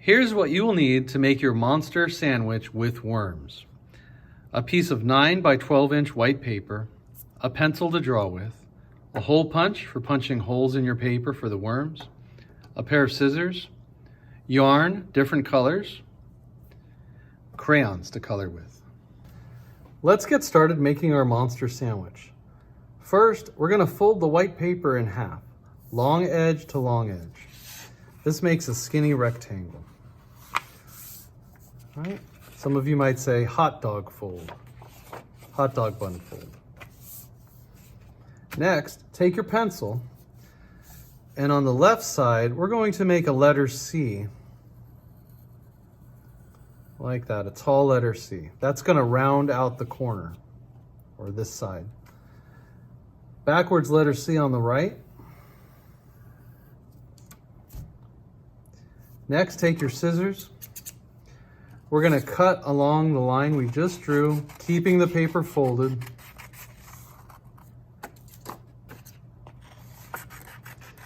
Here's what you will need to make your monster sandwich with worms. A piece of 9 by 12 inch white paper, a pencil to draw with, a hole punch for punching holes in your paper for the worms, a pair of scissors, yarn, different colors, crayons to color with. Let's get started making our monster sandwich. First, we're going to fold the white paper in half, long edge to long edge. This makes a skinny rectangle. All right. Some of you might say hot dog fold, hot dog bun fold. Next, take your pencil, and on the left side, we're going to make a letter C. Like that, a tall letter C. That's going to round out the corner, or this side. Backwards letter C on the right. Next, take your scissors. We're going to cut along the line we just drew, keeping the paper folded.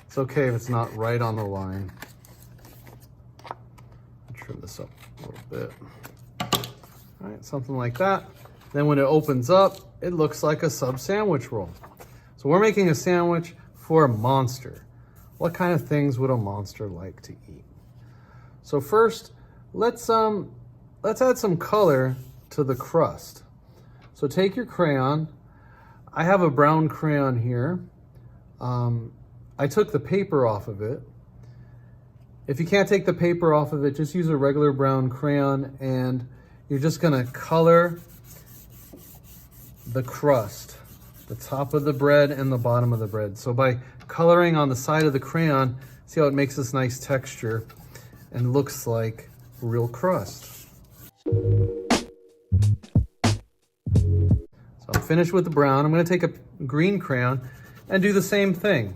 It's okay if it's not right on the line. Trim this up a little bit. All right, something like that. Then when it opens up, it looks like a sub sandwich roll. So we're making a sandwich for a monster. What kind of things would a monster like to eat? So first, let's add some color to the crust. So take your crayon. I have a brown crayon here. I took the paper off of it. If you can't take the paper off of it, just use a regular brown crayon, and you're just gonna color the crust, the top of the bread and the bottom of the bread. So by coloring on the side of the crayon, see how it makes this nice texture and looks like real crust. So I'm finished with the brown. I'm going to take a green crayon and do the same thing.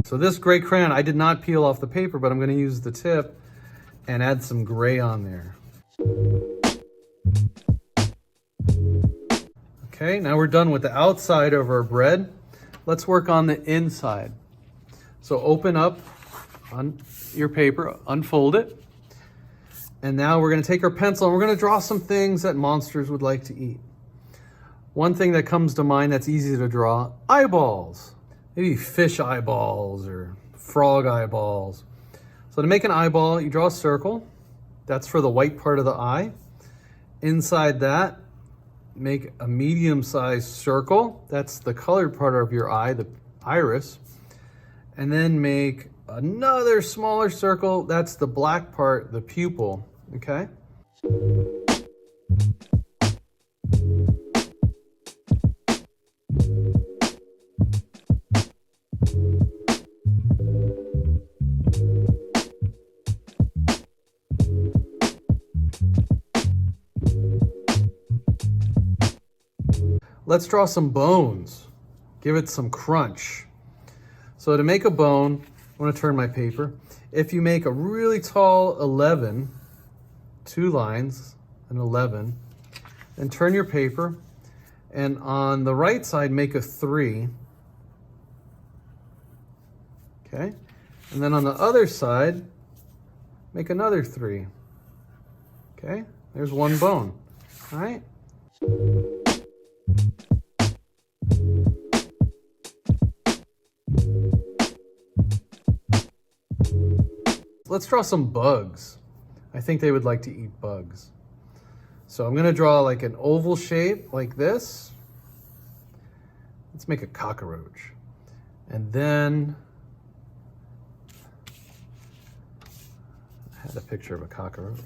So this gray crayon, I did not peel off the paper, but I'm going to use the tip and add some gray on there. Okay, now we're done with the outside of our bread. Let's work on the inside. So open up on your paper, unfold it. And now we're going to take our pencil and we're going to draw some things that monsters would like to eat. One thing that comes to mind that's easy to draw, eyeballs. Maybe fish eyeballs or frog eyeballs. So to make an eyeball, you draw a circle. That's for the white part of the eye. Inside that, make a medium-sized circle. That's the colored part of your eye, the iris. And then make another smaller circle. That's the black part, the pupil, okay? Let's draw some bones. Give it some crunch. So to make a bone, I want to turn my paper. If you make a really tall 11, 2 lines, an 11, then turn your paper, and on the right side, make a 3. Okay? And then on the other side, make another 3. Okay? There's one bone. All right? Let's draw some bugs. I think they would like to eat bugs. So I'm gonna draw like an oval shape like this. Let's make a cockroach. And then, I had a picture of a cockroach.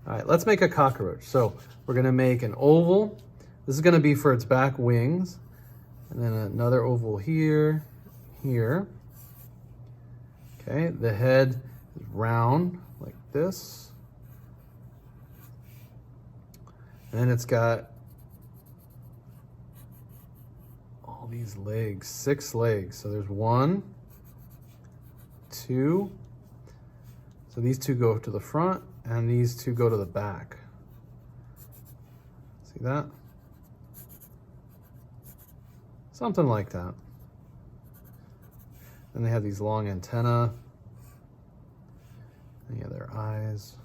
All right, let's make a cockroach. So we're gonna make an oval. This is gonna be for its back wings. And then another oval here, here. Okay, the head is round like this. And then it's got all these legs, 6 legs. So there's 1, 2. So these 2 go to the front and these 2 go to the back. See that? Something like that. And they have these long antennae. And yeah, their eyes.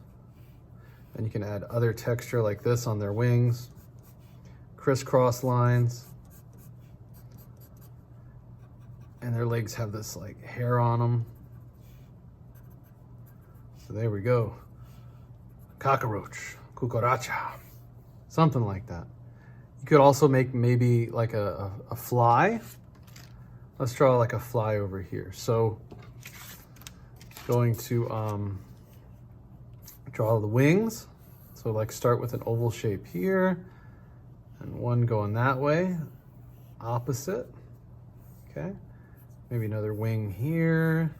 And you can add other texture like this on their wings. Crisscross lines. And their legs have this like hair on them. So there we go. Cockroach, cucaracha, something like that. You could also make maybe like a fly. Let's draw like a fly over here. So going to draw the wings. So like start with an oval shape here and one going that way, opposite. Okay, maybe another wing here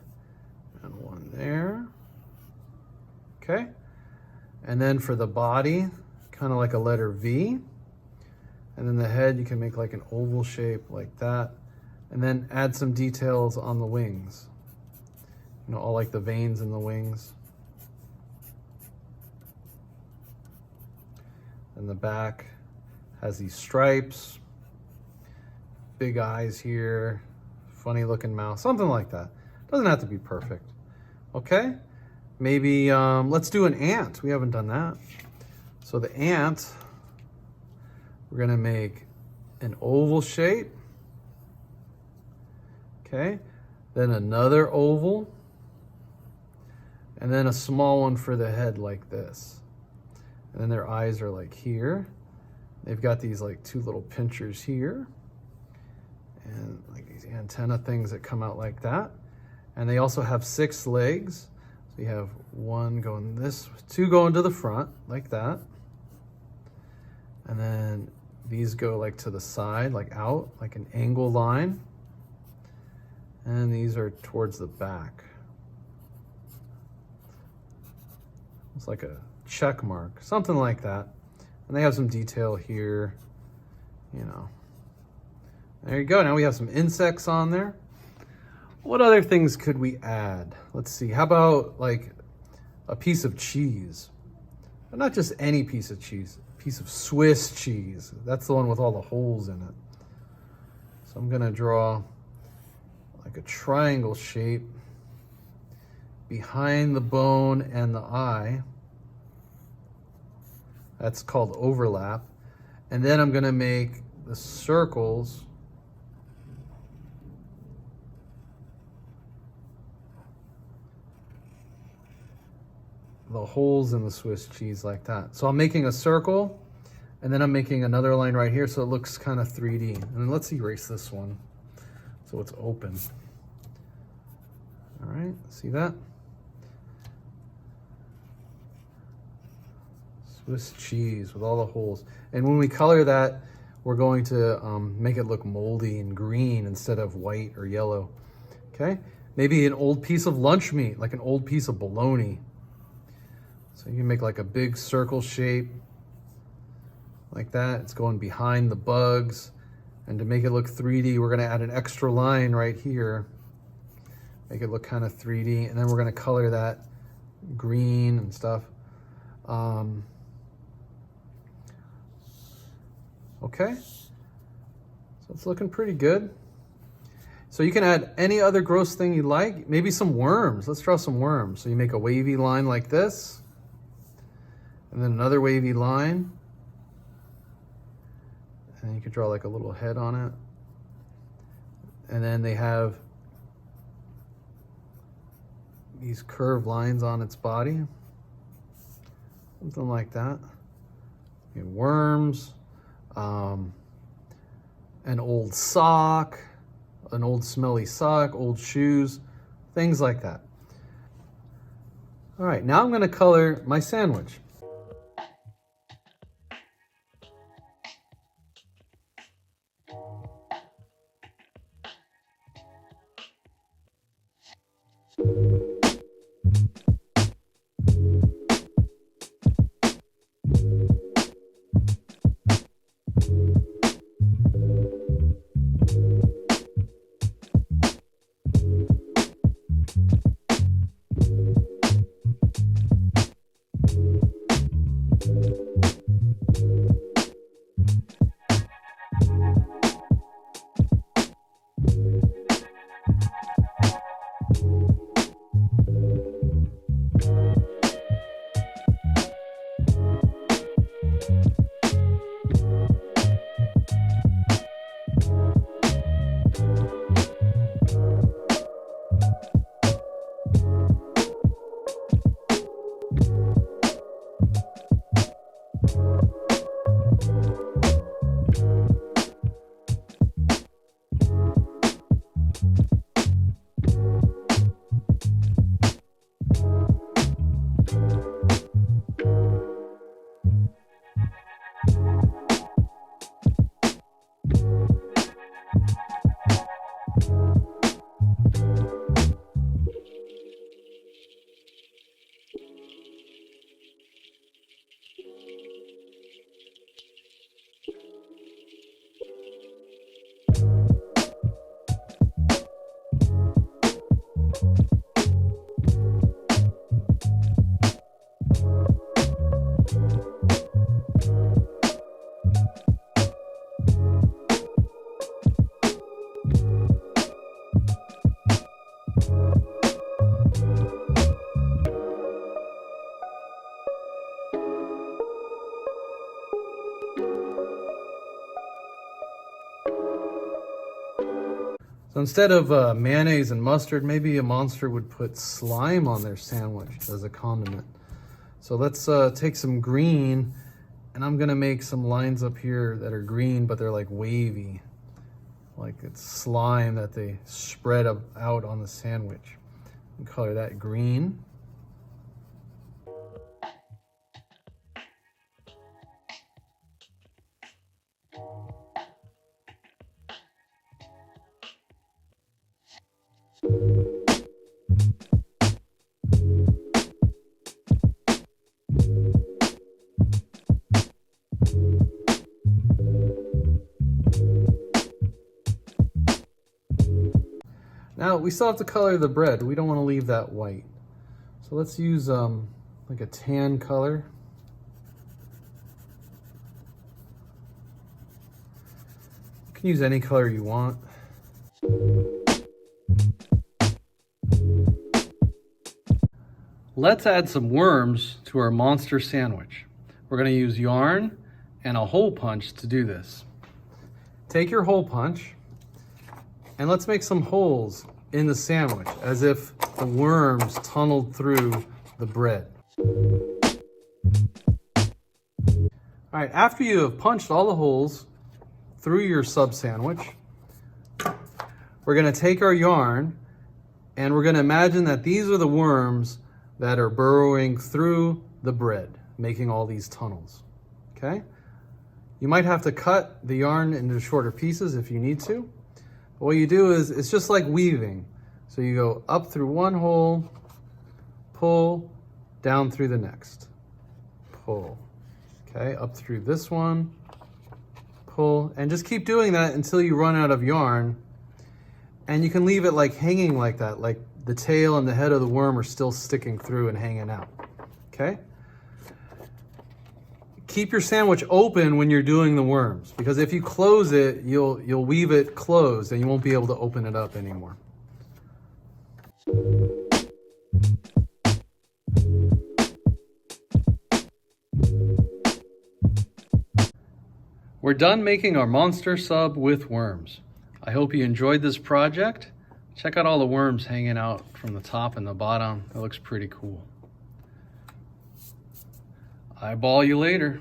and one there. Okay, and then for the body, kind of like a letter V. And then the head, you can make like an oval shape like that. And then add some details on the wings. You know, all like the veins in the wings. And the back has these stripes, big eyes here, funny looking mouth, something like that. Doesn't have to be perfect. Okay, maybe let's do an ant. We haven't done that. So the ant, we're gonna make an oval shape. Okay, then another oval, and then a small one for the head like this. And then their eyes are like here. They've got these like two little pinchers here, and like these antenna things that come out like that. And they also have 6 legs. So you have one going this, 2 going to the front like that. And then these go like to the side, like out, like an angle line. And these are towards the back. It's like a check mark, something like that. And they have some detail here, you know. There you go, now we have some insects on there. What other things could we add? Let's see, how about like a piece of cheese? But not just any piece of cheese, a piece of Swiss cheese. That's the one with all the holes in it. So I'm gonna draw like a triangle shape behind the bone and the eye. That's called overlap. And then I'm gonna make the circles the holes in the Swiss cheese like that. So I'm making a circle and then I'm making another line right here so it looks kind of 3D. And then let's erase this one so it's open. All right, see that? Swiss cheese with all the holes. And when we color that, we're going to make it look moldy and green instead of white or yellow. Okay, maybe an old piece of lunch meat, like an old piece of bologna. So you can make like a big circle shape like that. It's going behind the bugs. And to make it look 3D, we're gonna add an extra line right here. Make it look kind of 3D. And then we're gonna color that green and stuff. Okay, so it's looking pretty good. So you can add any other gross thing you like. Maybe some worms. Let's draw some worms. So you make a wavy line like this. And then another wavy line. And you could draw like a little head on it. And then they have these curved lines on its body. Something like that. And worms. An old sock, an old smelly sock, old shoes, things like that. All right, now I'm gonna color my sandwich. So instead of mayonnaise and mustard, maybe a monster would put slime on their sandwich as a condiment. So let's take some green, and I'm gonna make some lines up here that are green, but they're like wavy. Like it's slime that they spread out on the sandwich. And color that green. Now we still have to color the bread. We don't want to leave that white. So let's use like a tan color. You can use any color you want. Let's add some worms to our monster sandwich. We're going to use yarn and a hole punch to do this. Take your hole punch and let's make some holes in the sandwich as if the worms tunneled through the bread. All right, after you have punched all the holes through your sub sandwich, we're going to take our yarn and we're going to imagine that these are the worms that are burrowing through the bread, making all these tunnels, okay? You might have to cut the yarn into shorter pieces if you need to. But what you do is, it's just like weaving. So you go up through one hole, pull, down through the next, pull, okay? Up through this one, pull, and just keep doing that until you run out of yarn. And you can leave it like hanging like that, like the tail and the head of the worm are still sticking through and hanging out, okay? Keep your sandwich open when you're doing the worms, because if you close it, you'll weave it closed and you won't be able to open it up anymore. We're done making our monster sub with worms. I hope you enjoyed this project. Check out all the worms hanging out from the top and the bottom. It looks pretty cool. Eyeball you later.